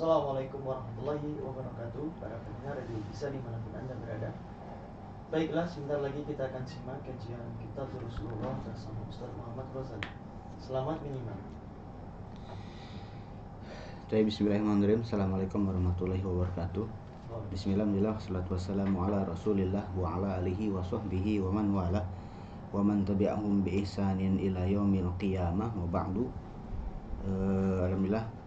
Assalamualaikum warahmatullahi wabarakatuh. Para pendengar radio bisa dimanapun Anda berada. Baiklah, sebentar lagi kita akan simak kajian Kitab Rasulullah bersama Ustaz Muhammad Rozali. Selamat menyimak. Bismillahirrahmanirrahim. Assalamualaikum warahmatullahi wabarakatuh. Bismillah, salatu wassalamu ala rasulillah wa ala alihi wa sahbihi wa man wala wa man tabi'ahum bi ihsanin ila yaumil qiyamah wa ba'du. Alhamdulillah,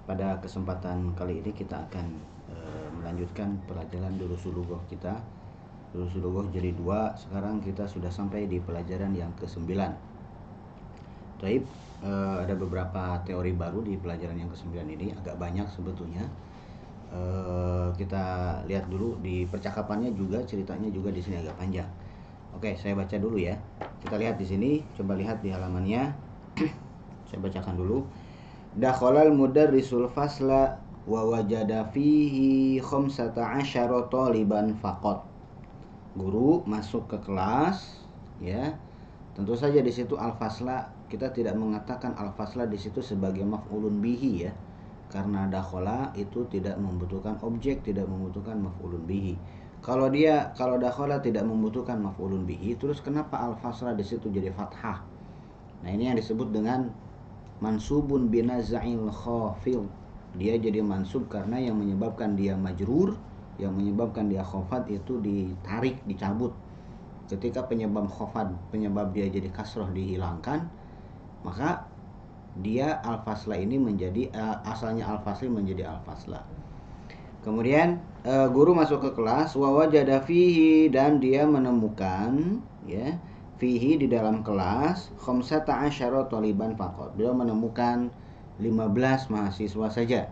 pada kesempatan kali ini kita akan melanjutkan pelajaran Durusulughoh kita. Durusulughoh jadi 2. Sekarang kita sudah sampai di pelajaran yang ke-9. Taib, ada beberapa teori baru di pelajaran yang ke-9 ini, agak banyak sebetulnya. Kita lihat dulu di percakapannya juga, ceritanya juga di sini agak panjang. Oke, saya baca dulu ya. Kita lihat di sini, coba lihat di halamannya. Saya bacakan dulu. Dakhalal mudarrisul fasla wa wajada fihi 15 taliban faqat. Guru masuk ke kelas, ya. Tentu saja di situ al-fasla, kita tidak mengatakan al-fasla di situ sebagai maf'ulun bihi ya. Karena dakhala itu tidak membutuhkan objek, tidak membutuhkan maf'ulun bihi. Kalau dakhala tidak membutuhkan maf'ulun bihi, terus kenapa al-fasla di situ jadi fathah? Nah, ini yang disebut dengan mansubun binaza'il khafid. Dia jadi mansub karena yang menyebabkan dia majrur, yang menyebabkan dia khafad itu ditarik, dicabut. Ketika penyebab khafad, penyebab dia jadi kasroh dihilangkan, maka dia al-fasla ini menjadi asalnya al-fasli menjadi al-fasla. Kemudian guru masuk ke kelas, wa wajada fihi, dan dia menemukan ya, fihi di dalam kelas 15 taliban faqat. Beliau menemukan 15 mahasiswa saja.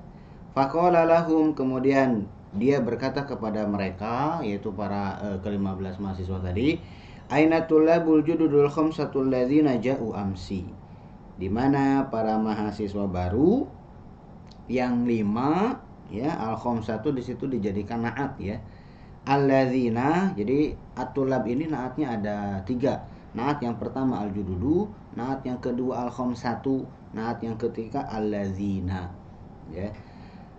Faqala lahum, kemudian dia berkata kepada mereka, yaitu para ke-15 mahasiswa tadi, aina tullabul jududul khamsatul ladzina ja'u amsi. Di mana para mahasiswa baru yang 5 ya, al-khamsatu di situ dijadikan naat ya. Alladzina, jadi at-tulab ini naatnya ada 3. Naat yang pertama al-jududu, naat yang kedua al-khamsatu, naat yang ketiga alladzina ya.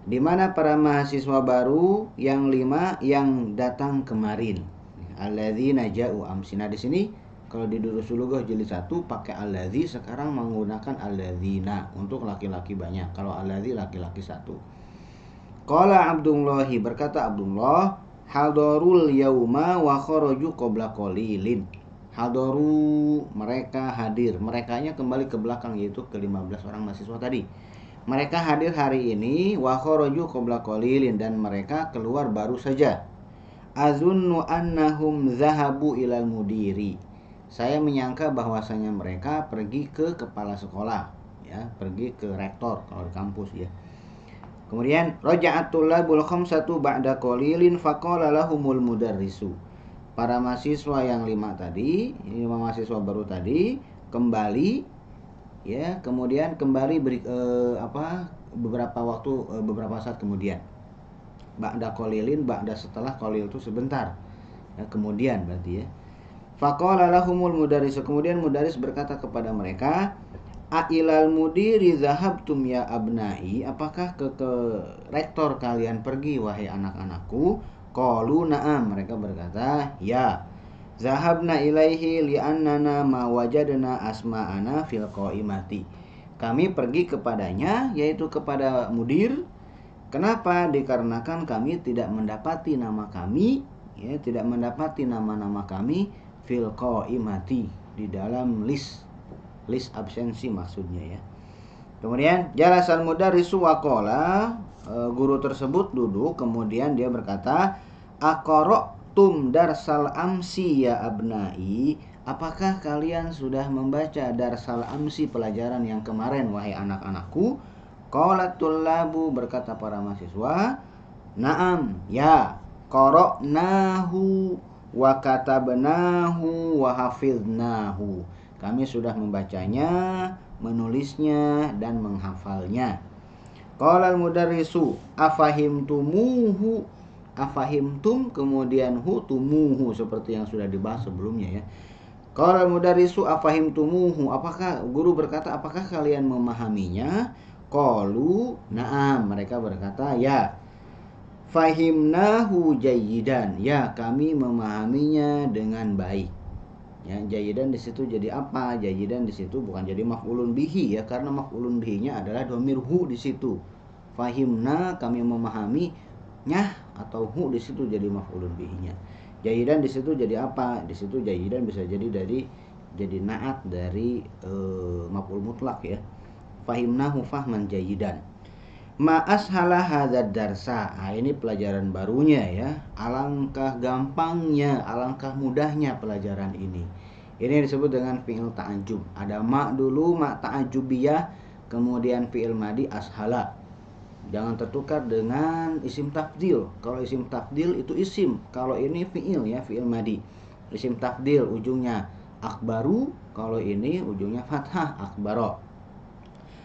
Di mana para mahasiswa baru yang 5 yang datang kemarin. Alladzina ja'u amsi. Nah, di sini kalau di Durusulughoh jilid 1 pakai alladzi, sekarang menggunakan alladzina untuk laki-laki banyak. Kalau alladzi laki-laki 1. Qala Abdullah, berkata Abdullah, hadarul yauma wa kharaju qabla qalilin. Hadaru, mereka hadir. Merekanya kembali ke belakang, yaitu ke-15 orang mahasiswa tadi. Mereka hadir hari ini, wa kharaju qabla qalilin, dan mereka keluar baru saja. Azunnu annahum zahabu ilal mudiri. Saya menyangka bahwasanya mereka pergi ke kepala sekolah ya, pergi ke rektor kalau di kampus ya. Kemudian raja'atul labul khamsatu ba'da qalilin faqala lahumul mudarrisu. Para mahasiswa yang 5 tadi, ini 5 mahasiswa baru tadi kembali ya, kemudian kembali beberapa saat kemudian. Ba'da qalilin, ba'da setelah qalil itu sebentar. Ya, kemudian berarti ya. Faqala lahumul mudarris, kemudian mudarris berkata kepada mereka, ailal mudiri zahabtum ya abnai, apakah ke rektor kalian pergi wahai anak-anakku? Qalu na'am, mereka berkata ya. Zahabna ilaihi li'annana ma wajadna asma'ana fil qaimati. Kami pergi kepadanya, yaitu kepada mudir. Kenapa? Dikarenakan kami tidak mendapati nama kami ya, tidak mendapati nama-nama kami fil qaimati, di dalam list absensi maksudnya ya. Kemudian jalasal mudarrisu wa qala, guru tersebut duduk, kemudian dia berkata, aqra'tum darsal amsi ya abnai, apakah kalian sudah membaca darsal amsi, pelajaran yang kemarin wahai anak-anakku? Qalat tullabu, berkata para mahasiswa, na'am ya, qara'nahu wa katabnahu wa hafidnahu. Kami sudah membacanya, menulisnya, dan menghafalnya. Qala al-mudarrisu afahimtumuhu, afahimtum, kemudian hutumuhu, seperti yang sudah dibahas sebelumnya ya. Qala al-mudarrisu afahimtumuhu, apakah guru berkata apakah kalian memahaminya? Qalu na'am, mereka berkata ya. Fahimnahu jayyidan, ya kami memahaminya dengan baik. Ya, jayyidan di situ jadi apa? Jayyidan di situ bukan jadi maf'ulun bihi ya, karena maf'ulun bihi-nya adalah dhamir hu di situ. Fahimna, kami memahaminya, atau hu di situ jadi maf'ulun bihi-nya. Jayyidan di situ jadi apa? Di situ jayyidan bisa jadi naat dari maf'ul mutlak ya. Fahimnahu fahman jayyidan. Ma'ashala hadzal darsa. Ini pelajaran barunya ya. Alangkah gampangnya, alangkah mudahnya pelajaran ini. Ini disebut dengan fi'il ta'ajjub. Ada ma dulu, ma ta'ajjubiyah, kemudian fi'il madi ashala. Jangan tertukar dengan isim tafdil. Kalau isim tafdil itu isim, kalau ini fi'il ya, fi'il madi. Isim tafdil ujungnya akbaru, kalau ini ujungnya fathah, akbaro.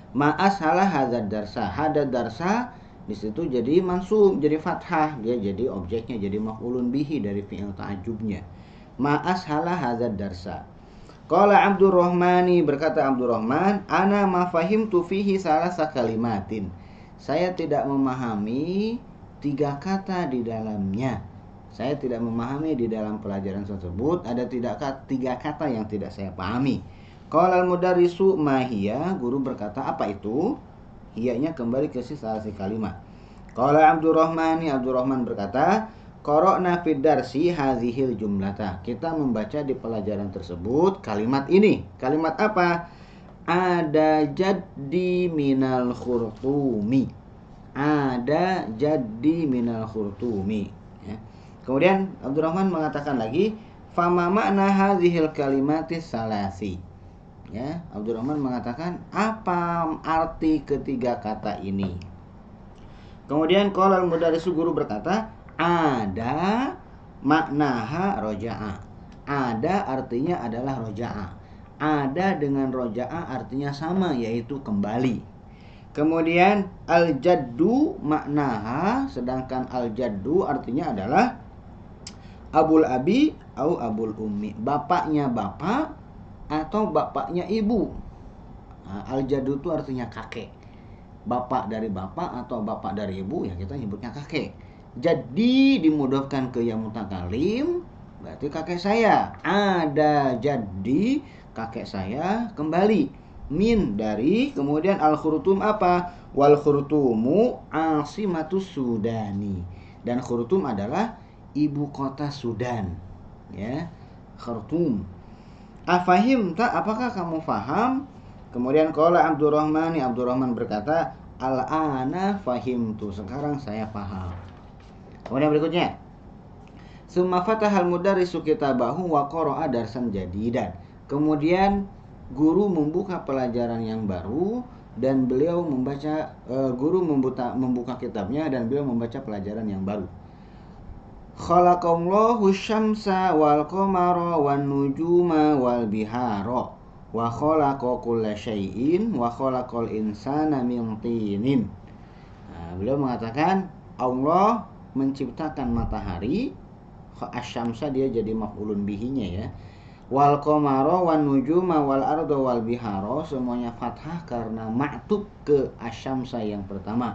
Ma'as salah hadad darsa. Hadad darsa di situ jadi mansub, jadi fathah, dia jadi objeknya, jadi maf'ulun bihi dari fi'il ta'ajjubnya. Ma'as salah hadad darsa. Qala Abdurrahmani, berkata Abdurrahman, ana ma fahimtu fihi salasa kalimatin. Saya tidak memahami 3 kata di dalamnya. Saya tidak memahami di dalam pelajaran tersebut ada 3 kata yang tidak saya pahami. Qala al-mudarrisu ma hiya, guru berkata apa itu? Hiyanya kembali ke salah si kalimat. Qala Abdurrahman berkata, qara'na fid darsi hadhil jumlata. Kita membaca di pelajaran tersebut kalimat ini. Kalimat apa? Ada jaddi minal khurtumi. Ada jaddi minal khurtumi ya. Kemudian Abdurrahman mengatakan lagi, fama makna hadhil kalimatis salasi. Ya, Abdurrahman mengatakan apa arti ketiga kata ini. Kemudian qala al-mudarrisu, guru berkata, ada maknaha roja'a. Ada artinya adalah roja'a. Ada dengan roja'a artinya sama, yaitu kembali. Kemudian al-jaddu maknaha, sedangkan al-jaddu artinya adalah abul abi atau abul ummi, bapaknya bapak atau bapaknya ibu. Nah, al-jaddu itu artinya kakek. Bapak dari bapak atau bapak dari ibu ya kita nyebutnya kakek. Jadi dimudahkan ke yang mutakalim, berarti kakek saya. Ada jadi kakek saya kembali. Min dari, kemudian al-khurtum apa? Wal khurtumu asimatus Sudani. Dan khurtum adalah ibu kota Sudan. Ya, khurtum. Afahim tak, apakah kamu faham? Kemudian qala Abdurrahman berkata, al-ana fahimtu, sekarang saya paham. Kemudian berikutnya, summa fatahal mudarrisu kitabahu wa qara'a darsan jadidan. Kemudian guru membuka pelajaran yang baru dan beliau membaca, membuka kitabnya dan beliau membaca pelajaran yang baru. Khalaqallahu syamsa wal qamara wan nujuma wal bihara wa khalaqa kulla syai'in wa khalaqal insana min tinin. Nah, beliau mengatakan Allah menciptakan matahari, asyamsa dia jadi maf'ulun bihinya ya. Wal qamara wan nujuma wal arda wal bihara, semuanya fathah karena ma'tub ke asyamsa yang pertama.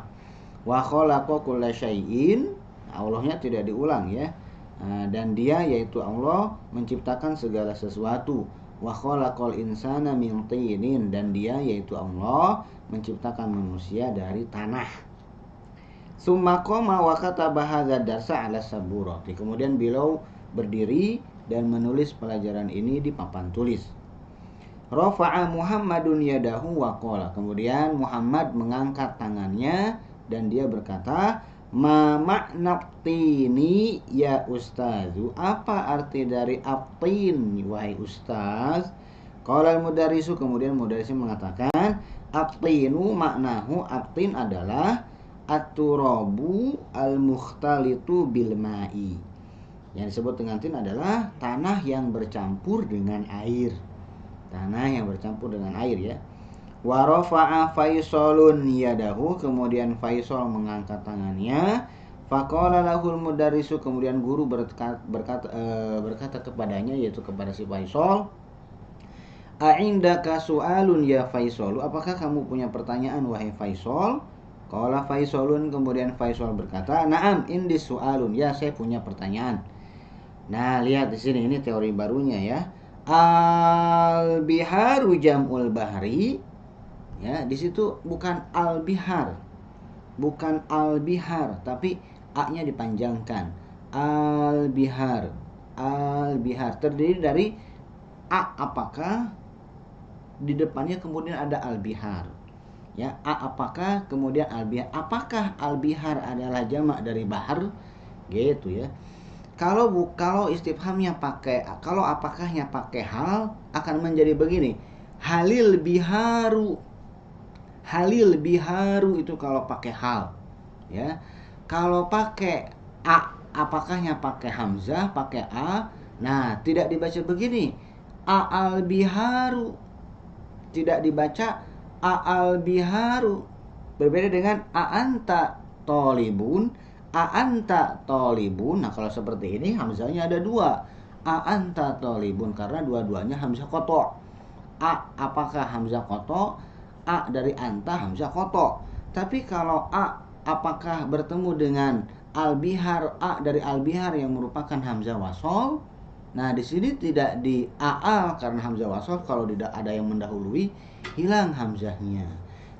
Wa khalaqa kulla syai'in, Allahnya tidak diulang ya. Dan dia yaitu Allah menciptakan segala sesuatu. Wa khalaqal insana min tinin, dan dia yaitu Allah menciptakan manusia dari tanah. Summa qama wa kataba hadzal darsa 'ala saburati. Kemudian beliau berdiri dan menulis pelajaran ini di papan tulis. Rafa'a Muhammadun yadahu wa qala. Kemudian Muhammad mengangkat tangannya dan dia berkata, ma maknatini ya ustazu. Apa arti dari aptin wahai ustaz? Qala al-mudarrisu, kemudian mudarris mengatakan, aptinu maknahu, aptin adalah at-turabu al-mukhtalitu bil ma'i. Yang disebut dengan tin adalah tanah yang bercampur dengan air. Tanah yang bercampur dengan air ya. Wa rafa'a Faisalun yadahu, kemudian Faisal mengangkat tangannya. Faqala lahul mudarrisu, kemudian guru berkata kepadanya, yaitu kepada si Faisal, A'indaka su'alun ya Faisal? Apakah kamu punya pertanyaan wahai Faisal? Qala Faisalun, kemudian Faisal berkata, "Na'am, indi su'alun." Ya, saya punya pertanyaan. Nah, lihat di sini, ini teori barunya ya. Al-biharu jam'ul bahri. Ya, di situ bukan al-bihar. Bukan al-bihar, tapi a-nya dipanjangkan. Al-bihar. Al-bihar terdiri dari a apakah, di depannya kemudian ada al-bihar. Ya, a apakah, kemudian al-bihar. Apakah al-bihar adalah jamak dari bahar? Gitu ya. Kalau istifhamnya pakai, kalau apakahnya pakai hal, akan menjadi begini. Halil biharu. Halil biharu itu kalau pakai hal. Ya. Kalau pakai a, apakahnya pakai hamzah, pakai a. Nah, tidak dibaca begini. A al biharu. Tidak dibaca a al biharu. Berbeda dengan a anta tolibun. A anta tolibun. Nah, kalau seperti ini hamzahnya ada dua. A anta tolibun, karena dua-duanya hamzah koto. A apakah hamzah koto? A dari anta hamzah koto. Tapi kalau a apakah bertemu dengan al-bihar, a dari al-bihar yang merupakan hamzah wasol. Nah, di sini tidak di a karena hamzah wasol, kalau tidak ada yang mendahului hilang hamzahnya.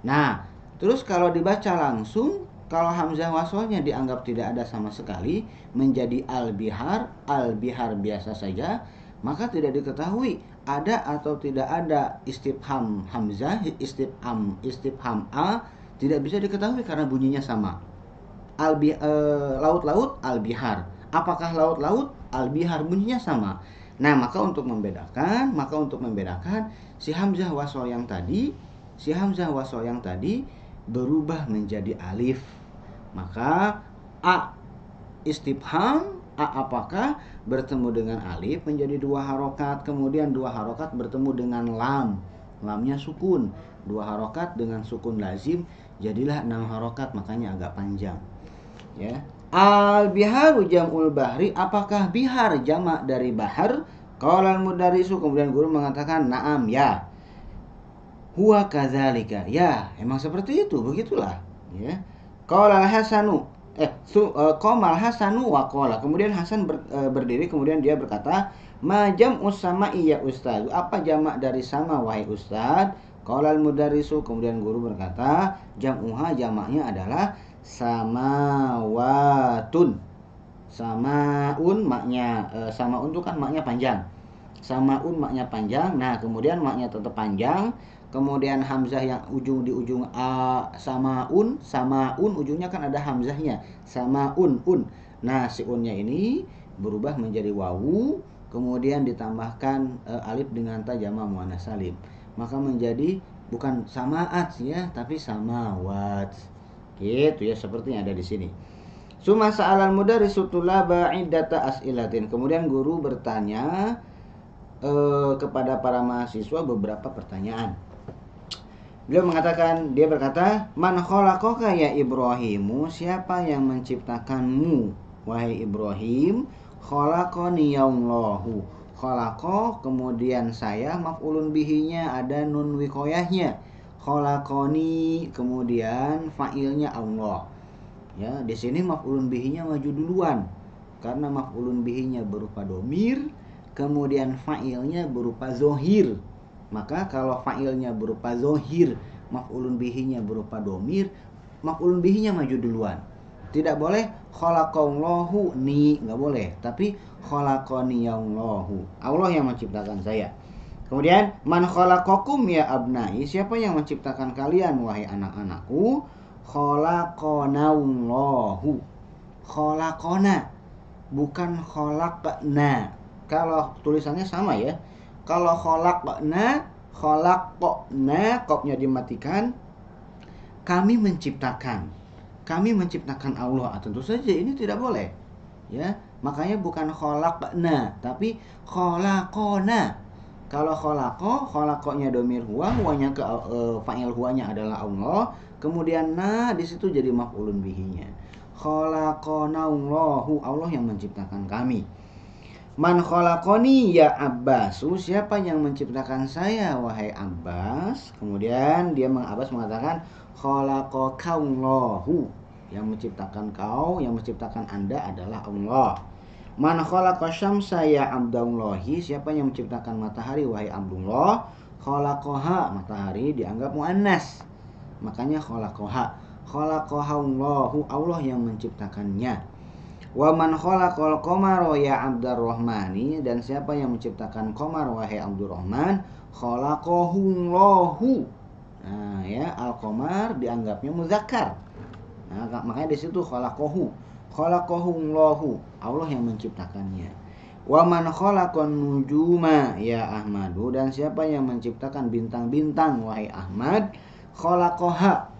Nah, terus kalau dibaca langsung, kalau hamzah wasolnya dianggap tidak ada sama sekali, menjadi al-bihar, al-bihar biasa saja, maka tidak diketahui ada atau tidak ada istifham hamzah, istifham a, tidak bisa diketahui karena bunyinya sama. Laut-laut al-bihar. Apakah laut-laut? Al-bihar, bunyinya sama. Nah, maka untuk membedakan si hamzah wasol yang tadi berubah menjadi alif. Maka a istifham, a apakah, bertemu dengan alif menjadi 2 harokat, kemudian 2 harokat bertemu dengan lam, lamnya sukun, 2 harokat dengan sukun lazim, jadilah 6 harokat, makanya agak panjang. Ya. Al-biharu jam'ul bahri, apakah bihar jamak dari bahar? Qala al-mudarrisu, kemudian guru mengatakan, na'am, ya. Huwa kadzalika, ya, emang seperti itu, begitulah. Ya. Qala al-hasanu, qomal hasanu wa qala, kemudian Hasan berdiri, kemudian dia berkata, ma jam'us sama'i ya ustaz? Apa jamak dari sama wahai ustaz? Qala al-mudarrisu, kemudian guru berkata, jam'uha, jamaknya adalah samawatun. Samaun maknya samaun itu kan maknya panjang. Samaun maknya panjang. Nah, kemudian maknya tetap panjang. Kemudian hamzah yang ujung di ujung a, samaun ujungnya kan ada hamzahnya. Samaun un. Nah, si unnya ini berubah menjadi wawu, kemudian ditambahkan alif dengan ta jamak muannats salim. Maka menjadi bukan samaat ya, tapi samawat. Gitu ya, seperti yang ada di sini. Suma sa'alal mudarrisu tulaba iddata as'ilatin. Kemudian guru bertanya kepada para mahasiswa beberapa pertanyaan. Beliau dia berkata, man khalaqaka ya Ibrahimu? Siapa yang menciptakanmu wahai Ibrahim? Khalaqani ya Allahu. Khalaqa, kemudian saya, maf'ulun bihinya ada nun wiqayahnya. Khalaqani, kemudian fa'ilnya Allah. Ya, di sini maf'ulun bihinya maju duluan karena maf'ulun bihinya berupa domir, kemudian fa'ilnya berupa zohir. Maka kalau fa'ilnya berupa zohir, maf'ulun bihinya berupa domir, maf'ulun bihinya maju duluan. Tidak boleh khalaqallahu ni, nggak boleh, tapi khalaqani Allahu, Allah yang menciptakan saya. Kemudian man khalaqakum ya abnai? Siapa yang menciptakan kalian wahai anak-anakku? Khalaqanallahu. Khalaqona, bukan khalaqna. Kalau tulisannya sama ya. Kalau khalaqna, kopnya dimatikan. Kami menciptakan Allah. Tentu saja ini tidak boleh. Ya, makanya bukan khalaqna, tapi khalaqona. Kalau khalaqonya domir huwanya ke fa'il huwanya adalah Allah, kemudian di situ jadi maf'ulun bihinya. Khalaqanallahu, Allah yang menciptakan kami. Man khalaqani ya Abbasu, siapa yang menciptakan saya wahai Abbas? Kemudian Abbas mengatakan khalaqakallahu, yang menciptakan kau, yang menciptakan Anda adalah Allah. Man khalaqa syamsa ya Abdullahi, siapa yang menciptakan matahari wahai Abdullah? Khalaqaha, matahari dianggap muannas, makanya khalaqaha. Khalaqahallahu, Allah yang menciptakannya. Wa man khalaqal qamara ya Abdurrahmani, dan siapa yang menciptakan qamar wahai Abdurrahman? Khalaqahullahu. Nah, ya, al-qamar dianggapnya muzakkar. Nah, makanya di situ khalaqahu. Khalaqahullahu, Allah yang menciptakannya. Wa man khalaqan nujuma ya Ahmadu, dan siapa yang menciptakan bintang-bintang wahai Ahmad? Khalaqaha.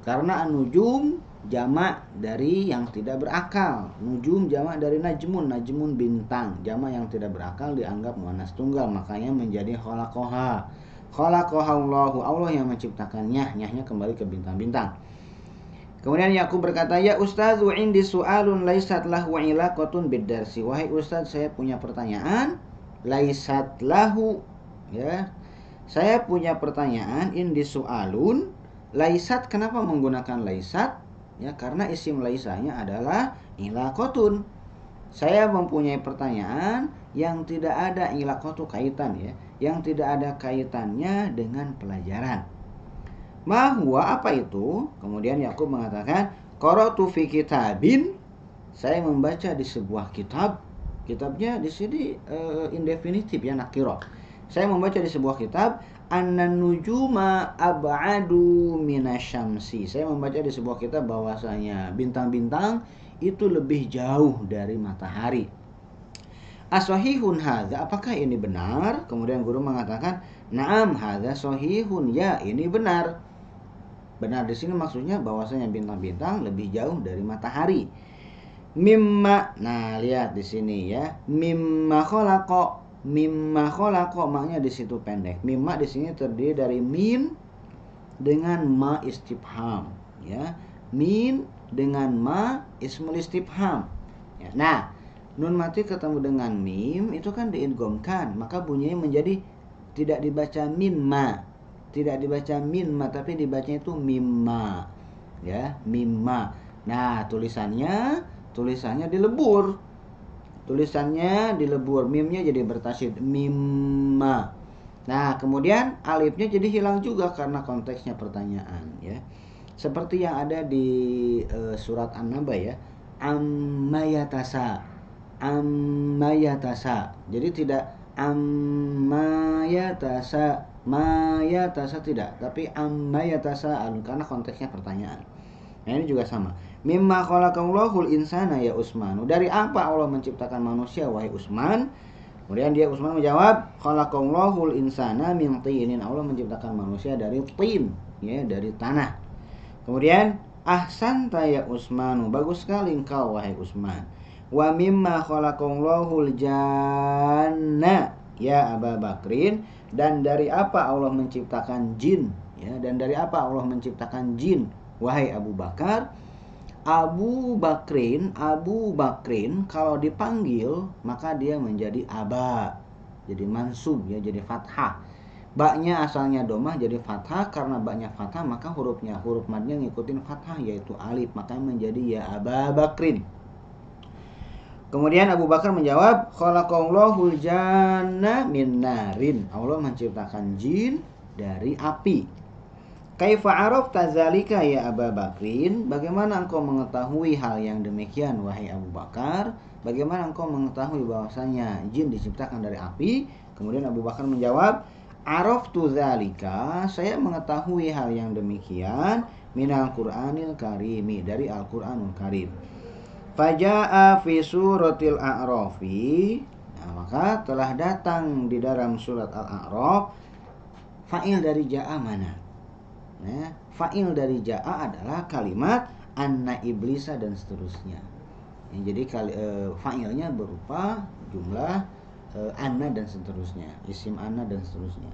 Karena an-nujum jamak dari yang tidak berakal. Nujum jamak dari najmun, najmun bintang. Jamak yang tidak berakal dianggap muannas tunggal, makanya menjadi khalaqaha. Khalaqahallahu, Allah yang menciptakannya. Nyahnya kembali ke bintang-bintang. Kemudian Yakub berkata, ya Ustazu indi su'alun laisat lahu ilaqatun bid-darsi. Wahai Ustaz, saya punya pertanyaan. Laisat lahu, ya. Saya punya pertanyaan, indi su'alun. Laisat, kenapa menggunakan laisat? Ya, karena isim laisanya adalah ilaqatun. Saya mempunyai pertanyaan yang tidak ada ilaqatu kaitan, ya, yang tidak ada kaitannya dengan pelajaran. Ma huwa, apa itu? Kemudian Yakub mengatakan, qara'tu fi kitabin, saya membaca di sebuah kitab. Kitabnya di sini indefinitif, ya, nakirah. Saya membaca di sebuah kitab, annan nujuma ab'adu minasyamsi. Saya membaca di sebuah kitab bahwasanya bintang-bintang itu lebih jauh dari matahari. Asahihun hadza, apakah ini benar? Kemudian guru mengatakan, na'am hadza sahihun, ya, ini benar. Benar di sini maksudnya bahwasanya bintang-bintang lebih jauh dari matahari. Mimma, nah lihat di sini, ya, mimma khalaqa. Mimma khalaqa, maknya di situ pendek. Mimma di sini terdiri dari min dengan ma istifham, ya. Min dengan ma ismul istifham. Ya. Nah, nun mati ketemu dengan mim itu kan diidghamkan, maka bunyinya menjadi tidak dibaca mimma. Tidak dibaca minma, tapi dibaca itu mimma. Ya, mimma. Nah, tulisannya dilebur. Tulisannya dilebur, mimnya jadi bertasydid, mimma. Nah, kemudian alifnya jadi hilang juga karena konteksnya pertanyaan, ya. Seperti yang ada di surat An-Naba, ya. Ammayatasa. Ammayatasa. Jadi tidak ammayatasa, mayatasa tidak, tapi ammayatasa karena konteksnya pertanyaan. Nah, ini juga sama. Mimma khalaqallahul insana ya Utsman. Dari apa Allah menciptakan manusia wahai Utsman? Kemudian Utsman menjawab, khalaqallahul insana min tinin. Allah menciptakan manusia dari tin, ya, dari tanah. Kemudian ahsanta ya Utsman. Bagus sekali engkau wahai Utsman. Wa mimma khalaqallahul janna ya Abu Bakrin. Dan dari apa Allah menciptakan jin, ya? Dan dari apa Allah menciptakan jin wahai Abu Bakar? Abu Bakrin kalau dipanggil maka dia menjadi aba, jadi mansub, ya, jadi fathah. Baknya asalnya domah jadi fathah, karena baknya fathah maka huruf madnya ngikutin fathah yaitu alif, maka menjadi ya Aba Bakrin. Kemudian Abu Bakar menjawab, khalaqallahul janna min narin. Allah menciptakan jin dari api. Kaifa arafta zalika ya Abu Bakrin? Bagaimana engkau mengetahui hal yang demikian wahai Abu Bakar? Bagaimana engkau mengetahui bahwasanya jin diciptakan dari api? Kemudian Abu Bakar menjawab, araftu zalika, saya mengetahui hal yang demikian minal Qur'anil Karimi, dari Al-Qur'anul Karim. Faja'a fi suratil A'rafi. Nah, maka telah datang di dalam surat Al-A'raf fa'il dari ja'a mana? Nah, fa'il dari ja'a adalah kalimat anna iblisa dan seterusnya. Ya, jadi fa'ilnya berupa jumlah anna dan seterusnya, isim anna dan seterusnya.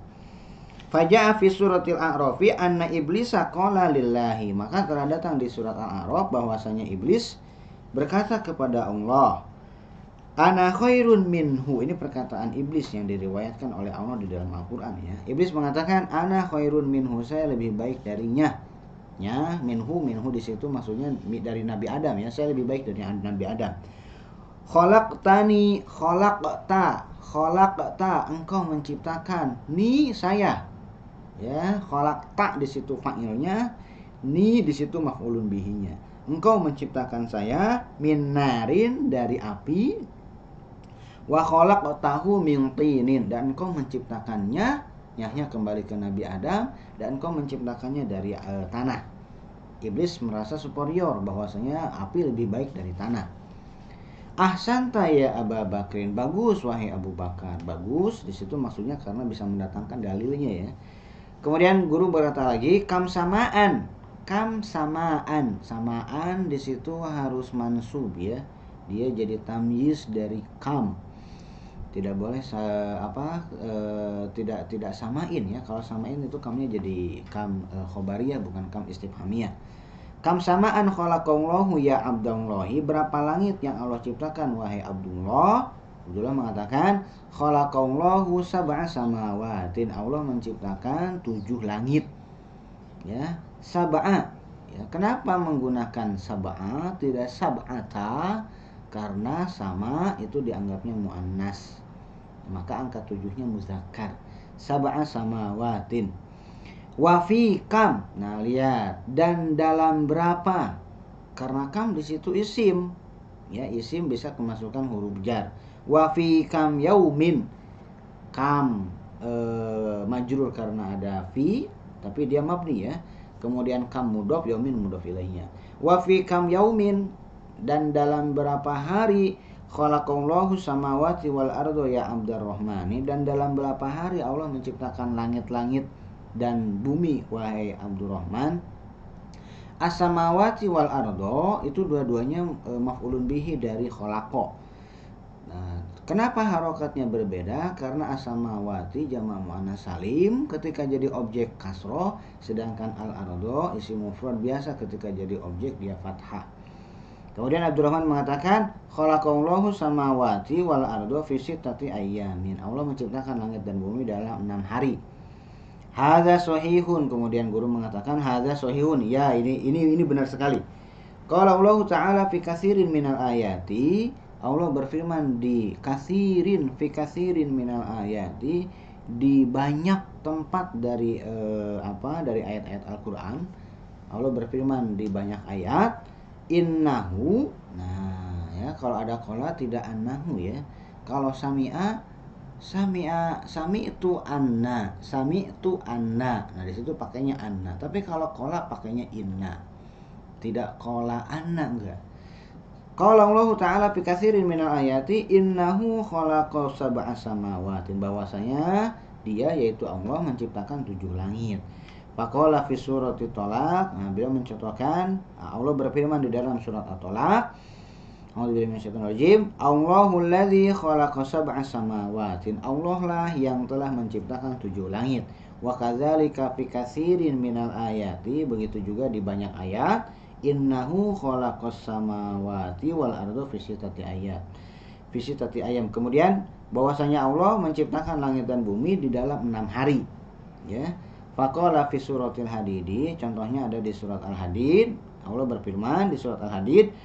Faja'a fi suratil A'rafi anna iblisa qala lillahi. Maka telah datang di surat Al-A'raf bahwasanya iblis berkata kepada Allah, Ana khairun minhu, ini perkataan iblis yang diriwayatkan oleh Allah di dalam Al-Qur'an ya. Iblis mengatakan ana khairun minhu, saya lebih baik darinya. Ya, minhu di situ maksudnya dari Nabi Adam ya, saya lebih baik dari Nabi Adam. Khalaqta, engkau menciptakan, ni saya. Ya, khalaqta di situ fa'ilnya, ni di situ maf'ulun bihinya. Engkau menciptakan saya min narin dari api, wa khalaqtahu min tinin, dan engkau menciptakannya, nyahnya kembali ke Nabi Adam, dan engkau menciptakannya dari tanah. Iblis merasa superior bahwasanya api lebih baik dari tanah. Ahsanta ya Abu Bakrin, bagus wahai Abu Bakar. Bagus di situ maksudnya karena bisa mendatangkan dalilnya ya. Kemudian guru berkata lagi, kam samaan, samaan di situ harus mansub ya. Dia jadi tamyiz dari kam. Tidak boleh tidak samain ya. Kalau samain itu kamnya jadi kam khobariyah bukan kam istifhamiyah. Kam samaan khalaqallahu ya Abdullahi, berapa langit yang Allah ciptakan wahai Abdullah? Abdullah mengatakan khalaqallahu sab'a samawatin, Allah menciptakan 7 langit. Ya, sab'a. Ya, kenapa menggunakan sab'a tidak sab'ata? Karena sama itu dianggapnya muannas. Maka angka 7-nya muzakkar. Sab'a samawatin. Wa fi kam. Nah, lihat, dan dalam berapa? Karena kam di situ isim. Ya, isim bisa kemasukan huruf jar. Wa fi kam yaumin. Kam majrur karena ada fi, tapi dia mabni ya. Kemudian kam mudhof, yaumin mudhof ilaihnya. Wa fi kam yaumin, dan dalam berapa hari khalaqallahu samawati wal ardo ya Abdurrahmani, dan dalam berapa hari Allah menciptakan langit-langit dan bumi wahai Abdurrahman. As-samawati wal ardo itu dua-duanya maf'ulun bihi dari khalaqa. Nah, kenapa harokatnya berbeda? Karena as-samawati jamak muannas salim ketika jadi objek kasroh, sedangkan al-ardo isim mufrad biasa ketika jadi objek dia fathah. Kemudian Abdurrahman mengatakan khalaqallahu samawati wal ardo fi sittati ayyamin, Allah menciptakan langit dan bumi dalam 6 hari. Hadza sahihun, kemudian guru mengatakan hadza sahihun, ya ini benar sekali. Qala Allah Ta'ala fi katsirin minal ayati, Allah berfirman di katsirin, fi katsirin minal ayati, di banyak tempat dari dari ayat-ayat Al-Qur'an. Allah berfirman di banyak ayat, innahu. Nah, ya kalau ada qala tidak annahu ya. Kalau sami'a sami'tu anna. Nah, di situ pakainya anna. Tapi kalau qala pakainya inna. Tidak qala anna, enggak. Qala Allah Ta'ala fi katsirin minal ayati innahu khalaqa sab'a samawatin, bahwasanya dia yaitu Allah menciptakan 7 langit. Faqala fi surati Thalaq, nah beliau mencontohkan Allah berfirman di dalam surat At-Thalaq, A'udzubillahi minasyaitonirrajim, Allahul ladzi khalaqa sab'a samawatin, Allah lah yang telah menciptakan 7 langit. Wa kadzalika fi katsirin minal ayati, begitu juga di banyak ayat, innahu khalaqas samawati wal ardo fi sittati ayyam. Kemudian bahwasanya Allah menciptakan langit dan bumi di dalam 6 hari. Ya. Faqala fi suratil Hadid, contohnya ada di surat Al-Hadid. Allah berfirman di surat Al-Hadid,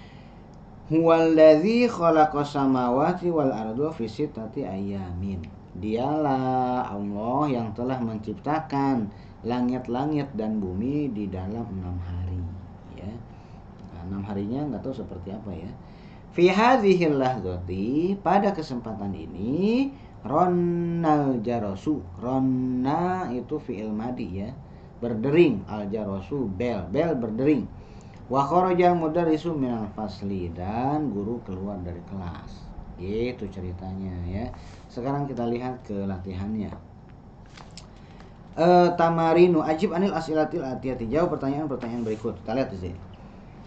huwallazi khalaqas samawati wal ardo fi sittati ayyamin. Dialah Allah yang telah menciptakan langit-langit dan bumi di dalam 6 hari. Ya. Nah, 6 harinya nggak tahu seperti apa ya. Fi hadhil lahdzati, pada kesempatan ini, ronnal jarasu. Ronna itu fi'il madi ya. Berdering, al jarasu bel berdering. Wa kharajal mudarrisu minal fasli, dan guru keluar dari kelas. Itu ceritanya ya. Sekarang kita lihat ke latihannya. Tamarinu ajib anil asilatil atiyati, jawab pertanyaan-pertanyaan berikut. Kita lihat di sini.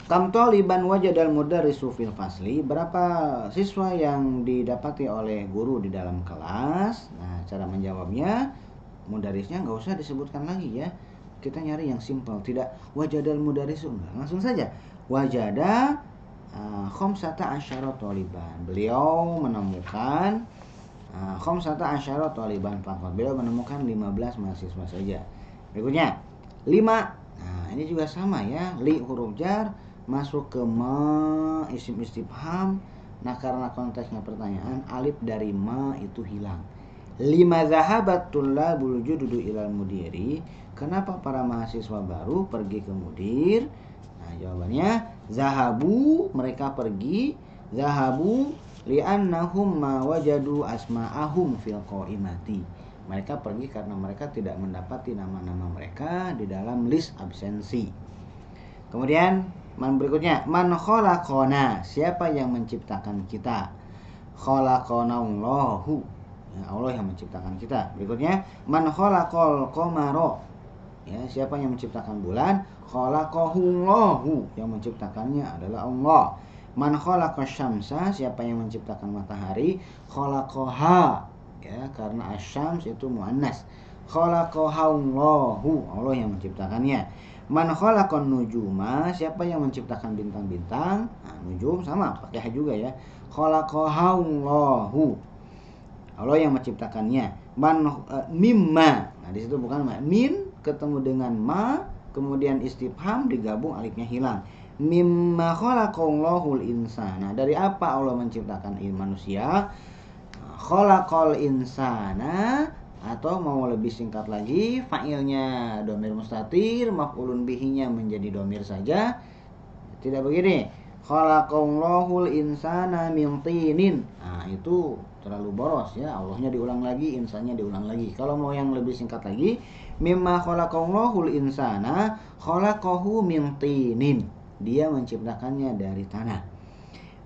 Kam taliban wajadal mudarrisu fil fasli, berapa siswa yang didapati oleh guru di dalam kelas? Nah, cara menjawabnya mudarrisnya nggak usah disebutkan lagi ya. Kita nyari yang simpel, tidak wajadal mudarrisu, langsung saja wajada khamsata asyara thaliban. Beliau menemukan khamsata asyara thaliban faqat. Beliau menemukan 15 mahasiswa saja. Berikutnya 5. Nah, ini juga sama ya. Li huruf jar masuk ke ma isim istifham. Nah, karena konteksnya pertanyaan, alif dari ma itu hilang. 5 zahabat tullabul jududu ilal mudiri. Kenapa para mahasiswa baru pergi ke mudir? Nah, jawabannya zahabu, mereka pergi. Zahabu li'annahum ma wajadu asma'ahum fil qaimati. Mereka pergi karena mereka tidak mendapati nama-nama mereka di dalam list absensi. Kemudian man berikutnya, man khalaqana, siapa yang menciptakan kita? Khalaqana Allahu, ya, Allah yang menciptakan kita. Berikutnya, man khalaqal qamara, ya, siapa yang menciptakan bulan? Khalaqahullahu, yang menciptakannya adalah Allah. Man khalaqash syamsa, siapa yang menciptakan matahari? Khalaqaha, ya, karena asyams itu muannas. Khalaqahallahu, Allah yang menciptakannya. Man khalaqan nujuma, siapa yang menciptakan bintang-bintang? Nah, nujum sama pakai juga ya. Khalaqahallahu, Allah yang menciptakannya. Man mimma, nah di situ bukan min ketemu dengan ma, kemudian istifham digabung alifnya hilang. Mimma khalaqallahul insana, dari apa Allah menciptakan manusia? Khalaqal insana, atau mau lebih singkat lagi, fa'ilnya domir mustatir, maf'ulun bihinya menjadi domir saja. Tidak begini. Khalaqallahul insana min tinin. Nah, itu terlalu boros ya. Allahnya diulang lagi, insannya diulang lagi. Kalau mau yang lebih singkat lagi, mimma khalaqallahul insana khalaqahu min tinin. Dia menciptakannya dari tanah.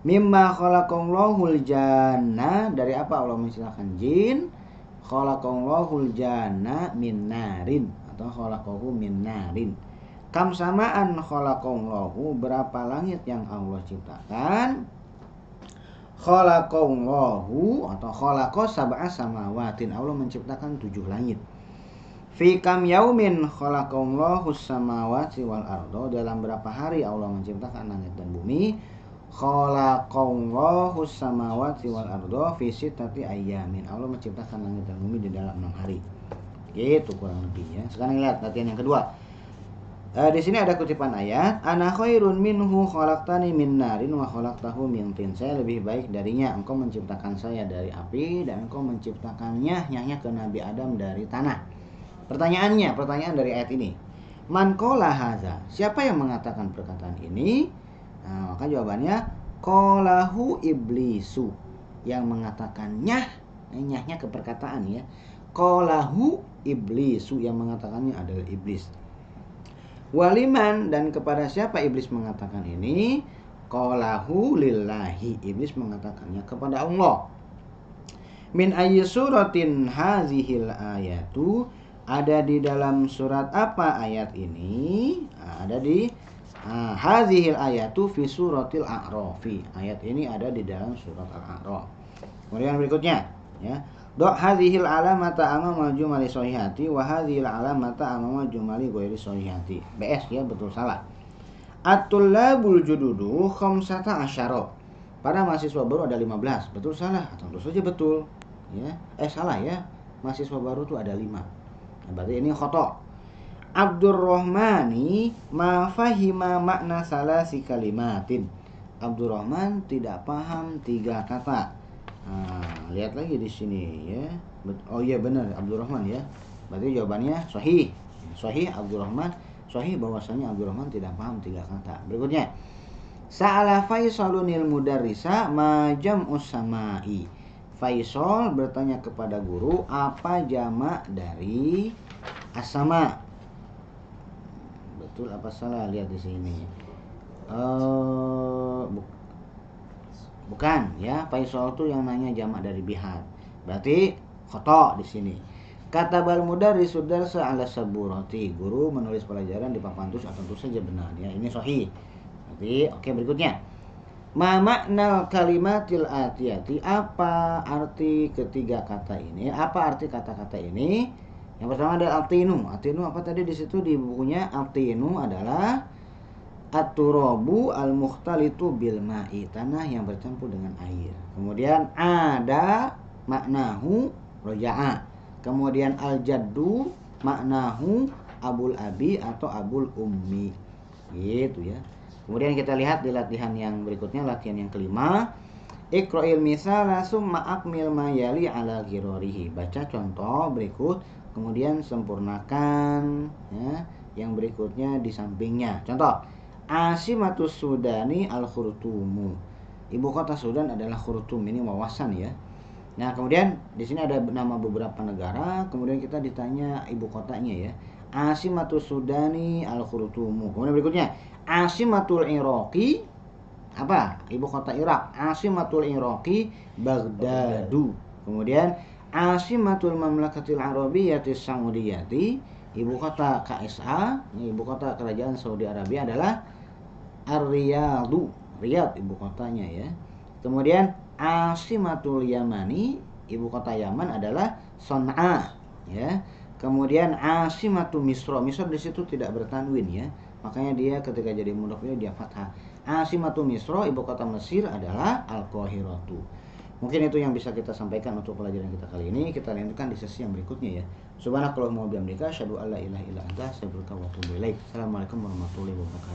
Mimma khalaqallahul janna, dari apa Allah menciptakan jin? Khalaqallahul janna min narin, atau khalaqahu min narin. Kam samaan khalaqallahu, berapa langit yang Allah ciptakan? Khalaqallahu, atau khalaqa sab'a samawatin, Allah menciptakan 7 langit. Fi kam yaumin khalaqallahu samawati wal ardo, dalam berapa hari Allah menciptakan langit dan bumi? Khalaqallahu samawati wal ardo fi sittati ayyamin, Allah menciptakan langit dan bumi di dalam 6 hari. Gitu kurang lebih ya. Sekarang lihat latihan yang kedua. Di sini ada kutipan ayat, ana khairun minhu khalaqtani min narin wa khalaqtahu min tin. Saya lebih baik darinya, engkau menciptakan saya dari api dan engkau menciptakannya nyahnya ke Nabi Adam dari tanah. Pertanyaan dari ayat ini, man qala haza, siapa yang mengatakan perkataan ini? Nah, maka jawabannya qalahu iblisu, yang mengatakan nyahnya ke perkataan ya. Qalahu iblisu, yang mengatakannya adalah iblis. Waliman, dan kepada siapa iblis mengatakan ini? Qalahu lillahi, iblis mengatakannya kepada Allah. Min ayyi suratin hazihil ayatu, ada di dalam surat apa ayat ini? Ada di hazihil ayatu fi suratil a'rafi. Ayat ini ada di dalam surat Al-A'raf. Kemudian berikutnya ya. Do hazihil alamata amama jumali sahihati wa hazihil alamata amama jumali ghairi sahihati. BS ya, betul salah. At-tullabul jududu khamsata asyara. Para mahasiswa baru ada 15. Betul salah? Tentu saja betul. Ya. Salah ya. Mahasiswa baru itu ada 5. Nah, berarti ini khata'. Abdurrahmani ma fahima makna salasi kalimatin. Abdurrahman tidak paham 3 kata. Nah, lihat lagi di sini ya. Oh iya benar Abdurrahman ya. Berarti jawabannya sahih. Sahih Abdurrahman, sahih bahwasanya Abdurrahman tidak paham 3 kata. Berikutnya, Sa'ala Faisalunil mudarrisa ma jam'us samai. Faisal bertanya kepada guru, apa jamak dari as-sama? Betul apa salah? Lihat di sini. Bukan ya, Faisal itu yang nanya jamak dari bihat. Berarti khata' di sini. Katabal mudarrisu darsa ala saburati. Guru menulis pelajaran di papan tulis, tentu saja benar ya. Ini sahih. Berarti oke, berikutnya. Ma makna kalimatil atiyati, apa arti ketiga kata ini? Apa arti kata-kata ini? Yang pertama adalah altinu. Altinu apa tadi di situ di bukunya? Altinu adalah at-turabu al-mukhtalitu bil ma'i, tanah yang bercampur dengan air. Kemudian ada maknahu roja'a. Kemudian al-jaddu maknahu abul abi atau abul ummi. Gitu ya. Kemudian kita lihat di latihan yang berikutnya, latihan yang kelima. Iqra'il misala summa akmil ma yali ala ghirarihi. Baca contoh berikut, kemudian sempurnakan ya, yang berikutnya di sampingnya. Contoh, Asimatus Sudani al-Khurtumu. Ibu kota Sudan adalah Khurtum, ini wawasan ya. Nah, kemudian di sini ada nama beberapa negara, kemudian kita ditanya ibu kotanya ya. Asimatus Sudani al-Khurtumu. Kemudian berikutnya, Asimatul Iraqi, apa? Ibu kota Irak. Asimatul Iraqi Baghdadu. Kemudian Asimatul Mamlakatil Arabiyyatis Saudiyati, ibu kota KSA, ibu kota kerajaan Saudi Arabia adalah Ar-Riyadu, Riyadh ibu kotanya ya. Kemudian Asimatul Yamani, ibu kota Yaman adalah Son'a ya. Kemudian Asimatul Misra, Misra di situ tidak bertanwin ya. Makanya dia ketika jadi mudhof dia fathah. Asimatul Misra, ibu kota Mesir adalah Al-Qahiratu. Mungkin itu yang bisa kita sampaikan untuk pelajaran kita kali ini. Kita lanjutkan di sesi yang berikutnya ya. Subhanakallahumma wa bihamdika asyhadu an la ilaha illa anta astaghfiruka wa atubu ilaik. Assalamualaikum warahmatullahi wabarakatuh.